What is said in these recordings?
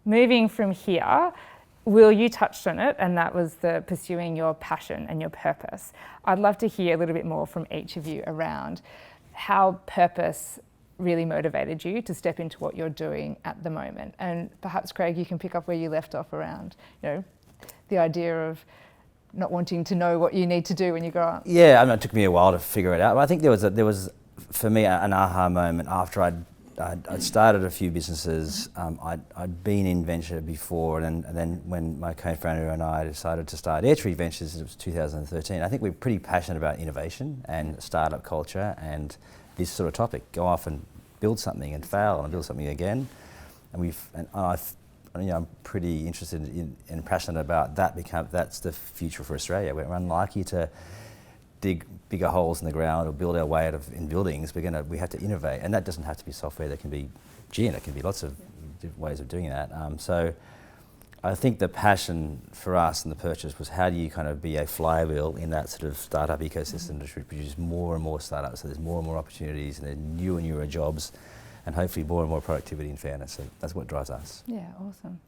moving from here, Will, you touched on it, and that was the pursuing your passion and your purpose. I'd love to hear a little bit more from each of you around how purpose really motivated you to step into what you're doing at the moment. And perhaps, Craig, you can pick up where you left off around, the idea of not wanting to know what you need to do when you grow up. Yeah, I mean, it took me a while to figure it out. But I think there was for me an aha moment after I'd started a few businesses. I'd been in venture before, and then when my co-founder and I decided to start AirTree Ventures, it was 2013. I think we're pretty passionate about innovation and startup culture and this sort of topic. Go off and build something and fail and build something again. I'm pretty interested and passionate about that because that's the future for Australia. We're unlikely to dig bigger holes in the ground or build our way in buildings. We have to innovate, and that doesn't have to be software. That can be gin. It can be lots of different ways of doing that. So I think the passion for us and the purchase was how do you kind of be a flywheel in that sort of startup ecosystem to produce more and more startups. So there's more and more opportunities, and there's newer and newer jobs, and hopefully more and more productivity and fairness. So that's what drives us. Yeah, awesome.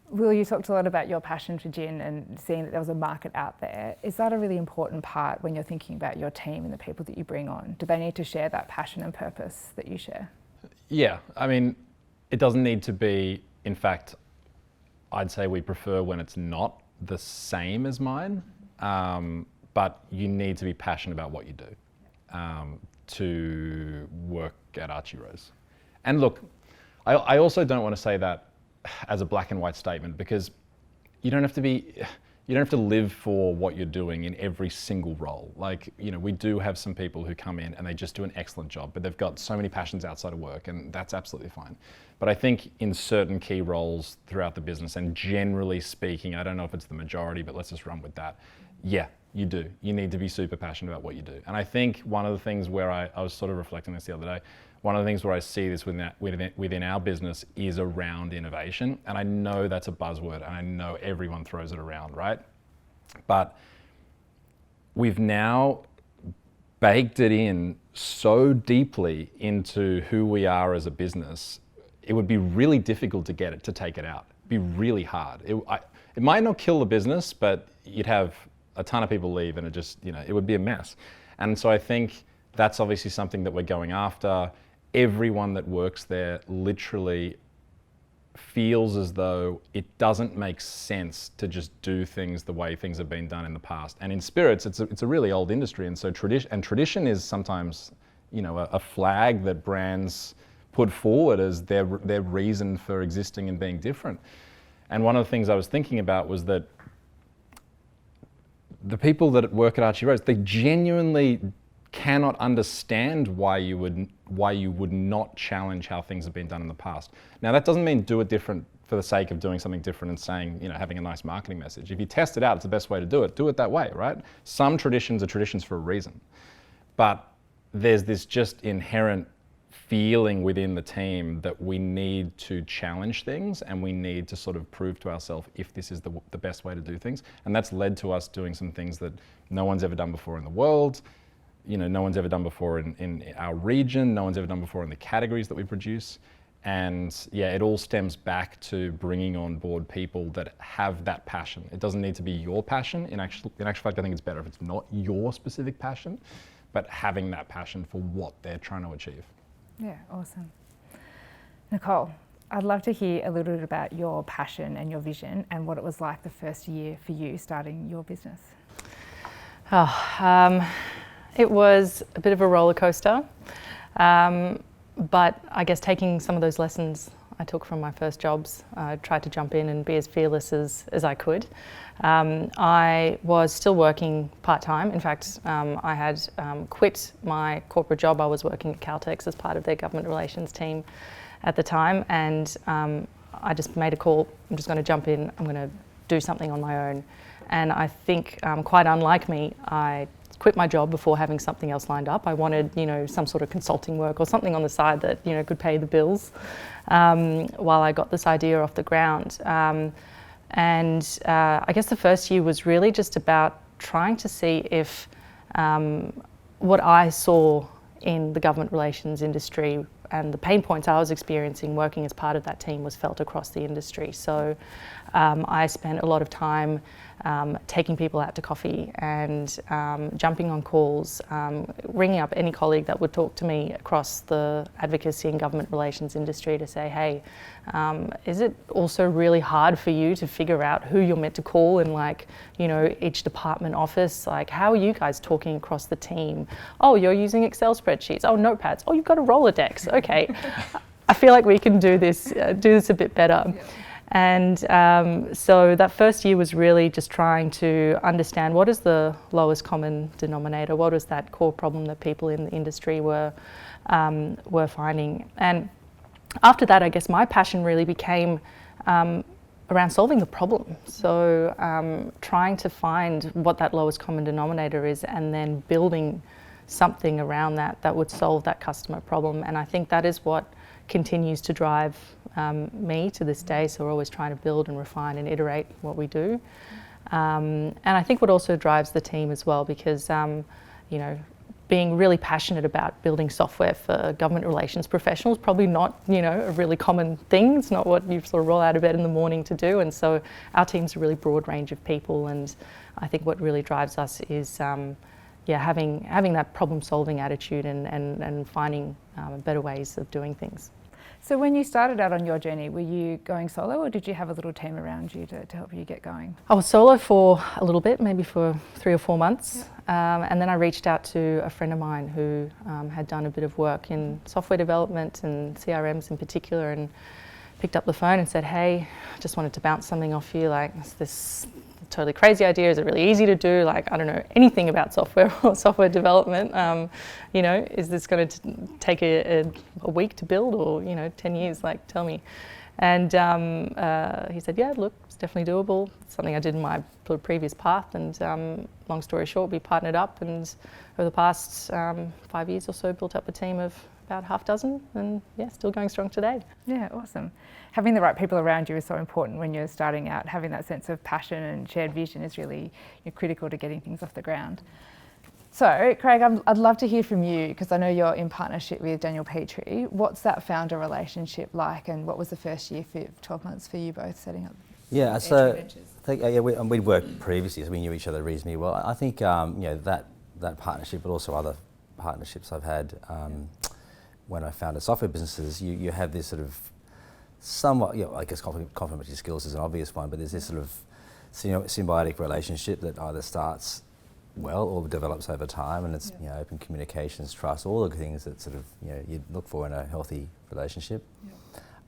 Will, you talked a lot about your passion for gin and seeing that there was a market out there. Is that a really important part when you're thinking about your team and the people that you bring on? Do they need to share that passion and purpose that you share? Yeah, I mean, it doesn't need to be, in fact, I'd say we prefer when it's not the same as mine, but you need to be passionate about what you do to work at Archie Rose. And look, I also don't want to say that as a black and white statement, because you don't have to live for what you're doing in every single role. Like, we do have some people who come in and they just do an excellent job, but they've got so many passions outside of work, and that's absolutely fine. But I think in certain key roles throughout the business, and generally speaking, I don't know if it's the majority, but let's just run with that. Yeah, you do. You need to be super passionate about what you do. And I think one of the things where I was sort of reflecting this the other day, one of the things where I see this within our business is around innovation. And I know that's a buzzword, and I know everyone throws it around, right? But we've now baked it in so deeply into who we are as a business, it would be really difficult to take it out. It'd be really hard. It might not kill the business, but you'd have a ton of people leave, and it would be a mess. And so I think that's obviously something that we're going after. Everyone that works there literally feels as though it doesn't make sense to just do things the way things have been done in the past. And in spirits, it's a really old industry, and so tradition is sometimes, a flag that brands put forward as their reason for existing and being different. And one of the things I was thinking about was that the people that work at Archie Rose, they genuinely cannot understand why you would not challenge how things have been done in the past. Now, that doesn't mean do it different for the sake of doing something different and saying, having a nice marketing message. If you test it out, it's the best way to do it that way, right? Some traditions are traditions for a reason, but there's this just inherent feeling within the team that we need to challenge things, and we need to sort of prove to ourselves if this is the best way to do things. And that's led to us doing some things that no one's ever done before in the world. No one's ever done before in our region, no one's ever done before in the categories that we produce. And yeah, it all stems back to bringing on board people that have that passion. It doesn't need to be your passion. In actual fact, I think it's better if it's not your specific passion, but having that passion for what they're trying to achieve. Yeah, awesome. Nicole, I'd love to hear a little bit about your passion and your vision and what it was like the first year for you starting your business. It was a bit of a roller coaster, but I guess taking some of those lessons I took from my first jobs, I tried to jump in and be as fearless as I could. I was still working part-time. In fact, I had quit my corporate job. I was working at Caltex as part of their government relations team at the time, and I just made a call. I'm just going to jump in. I'm going to do something on my own. And I think, quite unlike me, I quit my job before having something else lined up. I wanted, some sort of consulting work or something on the side that, could pay the bills while I got this idea off the ground. And I guess the first year was really just about trying to see if what I saw in the government relations industry and the pain points I was experiencing working as part of that team was felt across the industry. So I spent a lot of time taking people out to coffee and jumping on calls, ringing up any colleague that would talk to me across the advocacy and government relations industry to say, hey, is it also really hard for you to figure out who you're meant to call in, like, you know, each department office? Like, how are you guys talking across the team? Oh, you're using Excel spreadsheets. Oh, notepads. Oh, you've got a Rolodex. Okay. I feel like we can do this a bit better. Yeah. And so that first year was really just trying to understand what is the lowest common denominator, what was that core problem that people in the industry were finding. And after that, I guess my passion really became around solving the problem. So trying to find what that lowest common denominator is and then building something around that would solve that customer problem. And I think that is what continues to drive me to this day. So we're always trying to build and refine and iterate what we do. And I think what also drives the team as well, because you know, being really passionate about building software for government relations professionals, probably not, you know, a really common thing. It's not what you sort of roll out of bed in the morning to do. And so our team's a really broad range of people. And I think what really drives us is having that problem-solving attitude and finding better ways of doing things. So when you started out on your journey, were you going solo or did you have a little team around you to help you get going? I was solo for a little bit, maybe for 3 or 4 months. Yeah. And then I reached out to a friend of mine who had done a bit of work in software development and CRMs in particular, and picked up the phone and said, hey, I just wanted to bounce something off you. Like, this totally crazy idea. Is it really easy to do? Like, I don't know anything about software or software development. You know, is this going to take a week to build, or, you know, 10 years? Like, tell me. And he said, yeah, look, it's definitely doable. It's something I did in my previous path. And long story short, we partnered up, and over the past 5 years or so, built up a team of about half dozen, and yeah, still going strong today. Yeah, awesome. Having the right people around you is so important when you're starting out. Having that sense of passion and shared vision is really critical to getting things off the ground. So, Craig, I'd love to hear from you, because I know you're in partnership with Daniel Petrie. What's that founder relationship like, and what was the first year, 12 months for you both setting up? Yeah, so I think we'd worked previously, so we knew each other reasonably well. I think you know, that partnership, but also other partnerships I've had when I founded software businesses, you have this sort of somewhat, you know, I guess complementary skills is an obvious one, but there's this sort of symbiotic relationship that either starts well or develops over time, and it's you know, open communications, trust, all the things that sort of, you know, you look for in a healthy relationship.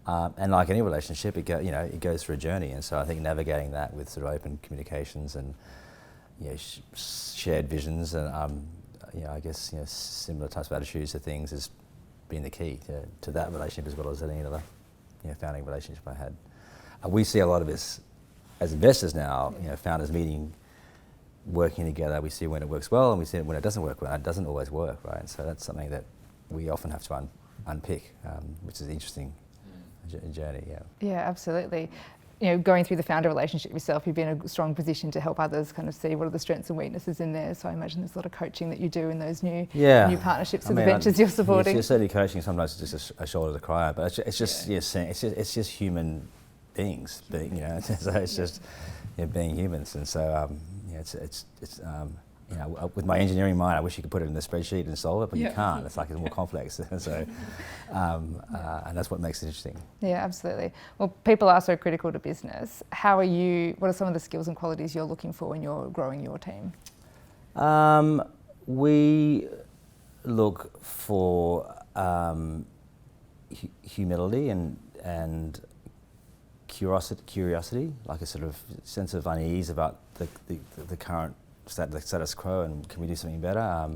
And like any relationship, it goes through a journey, and so I think navigating that with sort of open communications and, you know, shared visions and you know, I guess, you know, similar types of attitudes to things has been the key to that relationship, as well as any other, you know, founding relationship I had. We see a lot of this as investors now, you know, founders meeting, working together. We see when it works well, and we see when it doesn't work well. It doesn't always work, right? So that's something that we often have to unpick, which is an interesting journey. Yeah. Yeah, absolutely. You know, going through the founder relationship yourself, you've been in a strong position to help others kind of see what are the strengths and weaknesses in there. So I imagine there's a lot of coaching that you do in those new partnerships and the ventures you're supporting. It's certainly coaching. Sometimes it's just a shoulder to cry on, but it's just it's just human beings being, you know. So it's just, you know, being humans, and so it's you know, with my engineering mind, I wish you could put it in a spreadsheet and solve it, but you can't. It's like, it's more complex. So, and that's what makes it interesting. Yeah, absolutely. Well, people are so critical to business. What are some of the skills and qualities you're looking for when you're growing your team? We look for humility and curiosity, like a sort of sense of unease about the current status quo, and can we do something better?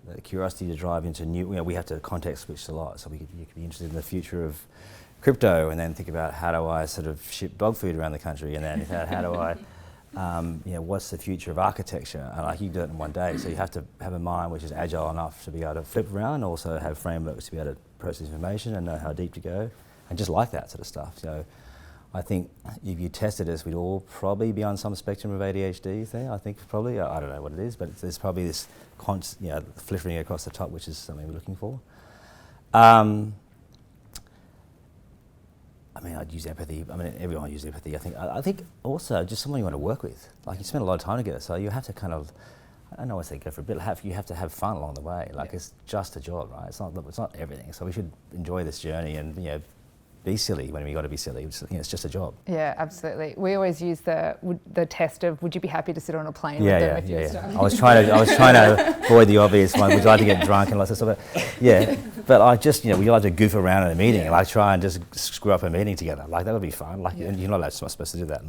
The curiosity to drive into new, you know, we have to context switch a lot, so you could be interested in the future of crypto, and then think about, how do I sort of ship dog food around the country, and then how do I, you know, what's the future of architecture? And like, you do it in one day, so you have to have a mind which is agile enough to be able to flip around, and also have frameworks to be able to process information and know how deep to go, and just like that sort of stuff. So I think if you tested us, we'd all probably be on some spectrum of ADHD thing. I think probably, I don't know what it is, but there's probably this flittering across the top, which is something we're looking for. I mean, I'd use empathy. I mean, everyone uses empathy. I think also just someone you want to work with. Like, you spend a lot of time together, so you have to kind of, I don't know what to say, go for a bit. You have to have fun along the way. Like, it's just a job, right? It's not everything. So we should enjoy this journey and, be silly when we got to be silly. It's just a job. Yeah, absolutely. We always use the test of, would you be happy to sit on a plane with them if you were stuck? I was trying to avoid the obvious one. Would you like to get drunk and lots of stuff? But I just, we like to goof around in a meeting and like try and just screw up a meeting together. Like, that would be fun. Like, and you're not supposed to do that.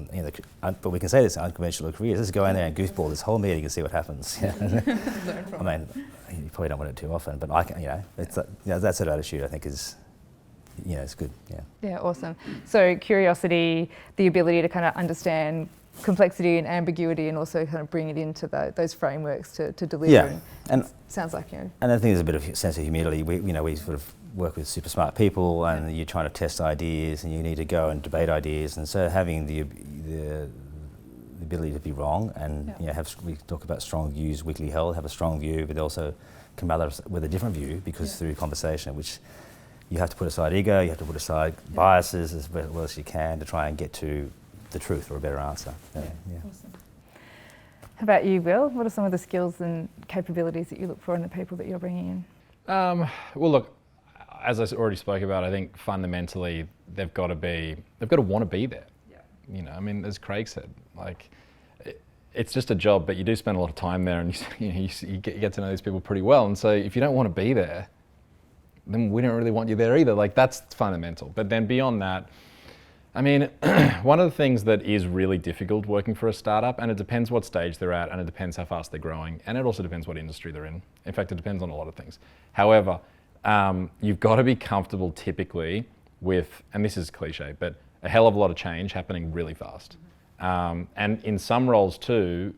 But we can say this in Unconventional Careers. Let's go in there and goofball this whole meeting and see what happens. I mean, you probably don't want it too often, but I can, it's that sort of attitude I think is, it's good. Yeah, awesome. So curiosity, the ability to kind of understand complexity and ambiguity, and also kind of bring it into those frameworks to deliver. Yeah, and sounds like And I think there's a bit of sense of humility. We sort of work with super smart people, and you're trying to test ideas, and you need to go and debate ideas, and so having the ability to be wrong, and we talk about strong views, weakly held. Have a strong view, but also come out with a different view because through conversation, which you have to put aside ego, you have to put aside biases as well as you can to try and get to the truth or a better answer. Awesome. How about you, Will? What are some of the skills and capabilities that you look for in the people that you're bringing in? Well, look, as I already spoke about, I think fundamentally they've got to want to be there. Yeah. I mean, as Craig said, like, it's just a job, but you do spend a lot of time there, and you get to know these people pretty well. And so if you don't want to be there, then we don't really want you there either. Like, that's fundamental. But then beyond that, I mean, one of the things that is really difficult working for a startup, and it depends what stage they're at, and it depends how fast they're growing, and it also depends what industry they're in. In fact, it depends on a lot of things. However, you've got to be comfortable typically with, and this is cliche, but a hell of a lot of change happening really fast. And in some roles too,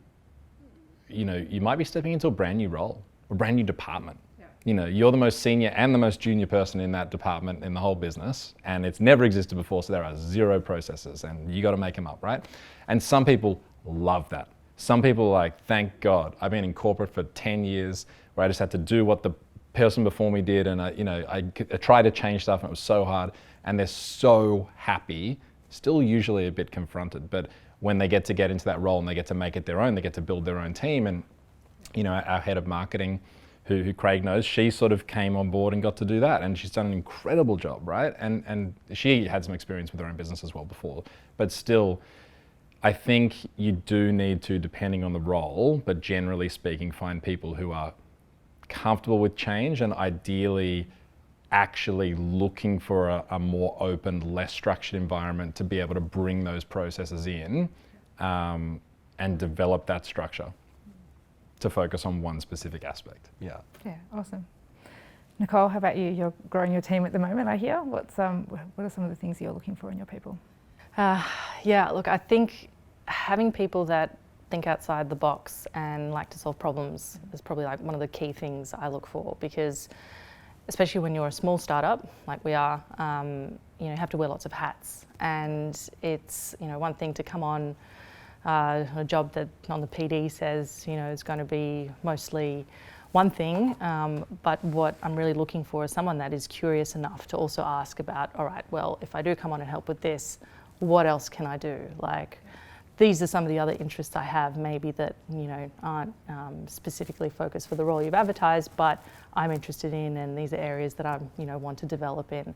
you might be stepping into a brand new role, a brand new department. You're the most senior and the most junior person in that department in the whole business, and it's never existed before, so there are zero processes, and you got to make them up, right? And some people love that. Some people are like, thank God, I've been in corporate for 10 years where I just had to do what the person before me did, and I tried to change stuff, and it was so hard, and they're so happy, still usually a bit confronted, but when they get into that role and they get to make it their own, they get to build their own team, and our head of marketing, who Craig knows, she sort of came on board and got to do that, and she's done an incredible job, right? And she had some experience with her own business as well before, but still, I think you do need to, depending on the role, but generally speaking, find people who are comfortable with change and ideally actually looking for a more open, less structured environment to be able to bring those processes in and develop that structure to focus on one specific aspect. Yeah, awesome. Nicole, how about you? You're growing your team at the moment, I hear. What are some of the things you're looking for in your people? Look, I think having people that think outside the box and like to solve problems is probably like one of the key things I look for, because especially when you're a small startup like we are, you have to wear lots of hats, and it's one thing to come on a job that on the PD says is going to be mostly one thing, but what I'm really looking for is someone that is curious enough to also ask about, all right, well, if I do come on and help with this, what else can I do? Like, these are some of the other interests I have, maybe that aren't specifically focused for the role you've advertised, but I'm interested in, and these are areas that I want to develop in.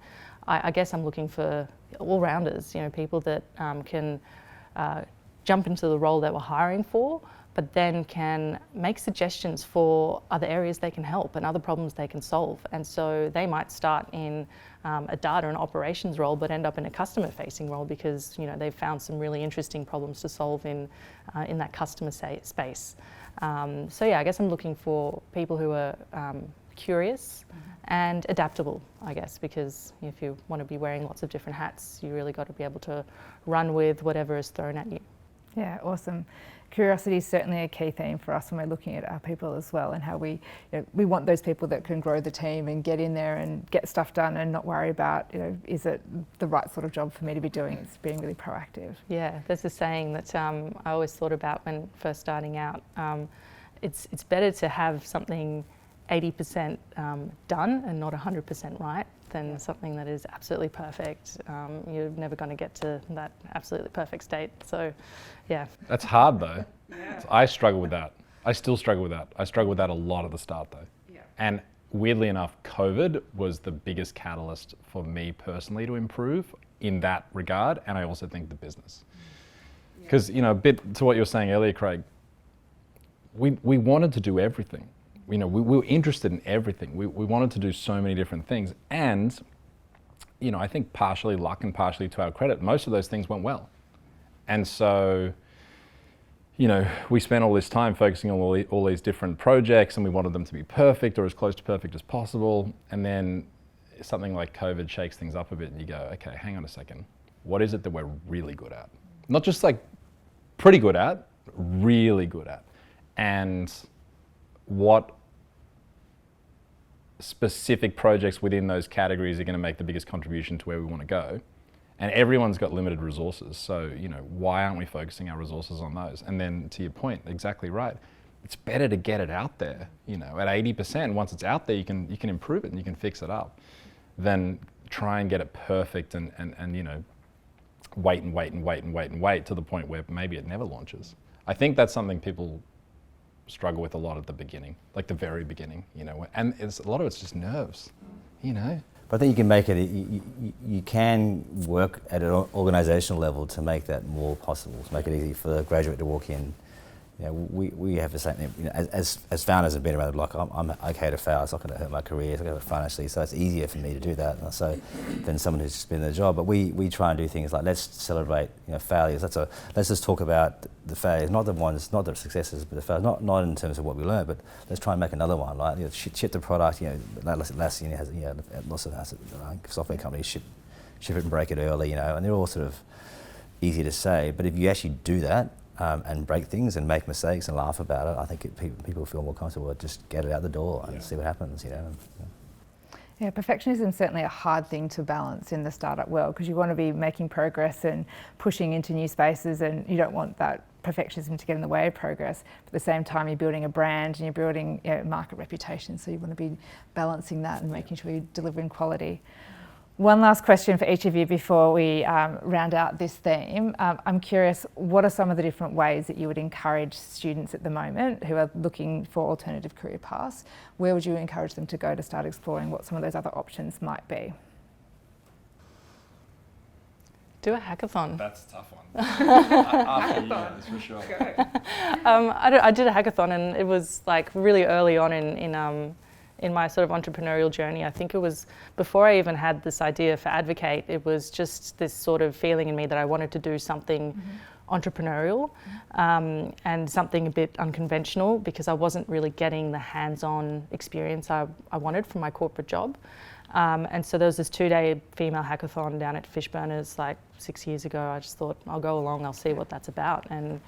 I guess I'm looking for all-rounders, people that can jump into the role that we're hiring for, but then can make suggestions for other areas they can help and other problems they can solve. And so they might start in a data and operations role, but end up in a customer-facing role because they've found some really interesting problems to solve in that customer space. I guess I'm looking for people who are curious and adaptable, I guess, because if you want to be wearing lots of different hats, you really got to be able to run with whatever is thrown at you. Yeah, awesome. Curiosity is certainly a key theme for us when we're looking at our people as well, and how we want those people that can grow the team and get in there and get stuff done and not worry about, is it the right sort of job for me to be doing? It's being really proactive. Yeah, there's a saying that I always thought about when first starting out. It's better to have something 80% done and not 100% right than something that is absolutely perfect. You're never going to get to that absolutely perfect state. So, yeah. That's hard though. Yeah. I struggle with that. I still struggle with that. I struggle with that a lot at the start though. Yeah. And weirdly enough, COVID was the biggest catalyst for me personally to improve in that regard, and I also think the business. Because, you know, a bit to what you were saying earlier, Craig, we wanted to do everything. You know, we were interested in everything. We wanted to do so many different things. And, you know, I think partially luck and partially to our credit, most of those things went well. And so, you know, we spent all this time focusing on all these different projects, and we wanted them to be perfect or as close to perfect as possible. And then something like COVID shakes things up a bit and you go, okay, hang on a second. What is it that we're really good at? Not just like pretty good at, really good at. And what specific projects within those categories are going to make the biggest contribution to where we want to go. And everyone's got limited resources. So, you know, why aren't we focusing our resources on those? And then to your point, exactly right. It's better to get it out there, you know, at 80%. Once it's out there, you can improve it and you can fix it up, than try and get it perfect and you know, wait to the point where maybe it never launches. I think that's something people struggle with a lot at the beginning, like the very beginning, you know, and a lot of it's just nerves, you know. But I think you can make it, you can work at an organisational level to make that more possible, to make it easy for the graduate to walk in. You know, we have the same, you know, as founders have been around the block, I'm okay to fail, it's not going to hurt my career, it's not going to hurt financially, so it's easier for me to do that than someone who's just been in their job. But we try and do things like, let's celebrate, you know, failures. Let's just talk about the failures, not the successes, but the failures, not in terms of what we learned, but let's try and make another one. Like, you know, ship the product, you know, Atlassian has, you know, lots of software companies ship it and break it early, you know, and they're all sort of easy to say, but if you actually do that, and break things and make mistakes and laugh about it, I think people feel more comfortable. Just get it out the door and see what happens, you know. Yeah, perfectionism is certainly a hard thing to balance in the startup world, because you want to be making progress and pushing into new spaces, and you don't want that perfectionism to get in the way of progress. But at the same time, you're building a brand and you're building, you know, market reputation, so you want to be balancing that and making sure you're delivering quality. One last question for each of you before we round out this theme. I'm curious, what are some of the different ways that you would encourage students at the moment who are looking for alternative career paths? Where would you encourage them to go to start exploring what some of those other options might be? Do a hackathon. That's a tough one. After you guys, for sure. I did a hackathon, and it was like really early on in my sort of entrepreneurial journey. I think it was before I even had this idea for Advocate. It was just this sort of feeling in me that I wanted to do something entrepreneurial and something a bit unconventional, because I wasn't really getting the hands-on experience I wanted from my corporate job. And so there was this 2-day female hackathon down at Fishburners like 6 years ago. I just thought, I'll go along, I'll see what that's about. And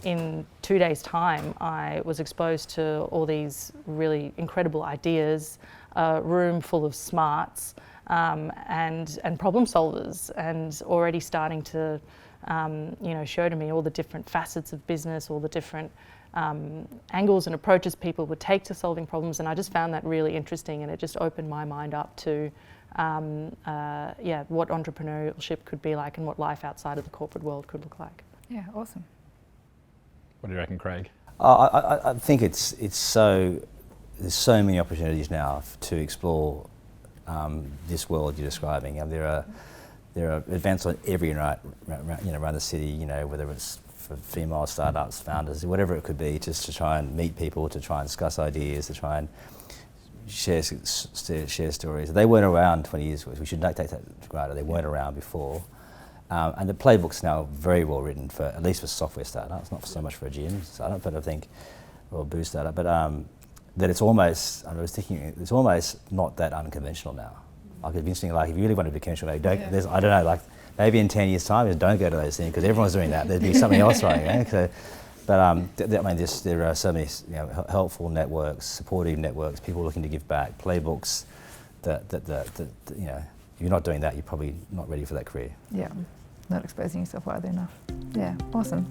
in 2 days' time, I was exposed to all these really incredible ideas, a room full of smarts and problem solvers, and already starting to you know, show to me all the different facets of business, all the different angles and approaches people would take to solving problems. And I just found that really interesting, and it just opened my mind up to what entrepreneurship could be like and what life outside of the corporate world could look like. Yeah, awesome. What do you reckon, Craig? I think there's so many opportunities now to explore this world you're describing. There are events on every night, you know, around the city. You know, whether it's for female startups, founders, whatever it could be, just to try and meet people, to try and discuss ideas, to try and share stories. They weren't around 20 years ago. We should not take that for granted. They weren't around before. And the playbook's now very well written, for at least for software startups, not so much for a gym startup, but I think, or a boost startup, but that it's almost, I was thinking, it's almost not that unconventional now. Like, it'd be interesting, like, if you really want to be conventional, like, I don't know, like, maybe in 10 years' time, just don't go to those things, because everyone's doing that. There'd be something else running, eh? So, but I mean, there are so many, you know, helpful networks, supportive networks, people looking to give back, playbooks that you know, if you're not doing that, you're probably not ready for that career. Yeah, not exposing yourself widely enough. Yeah, awesome.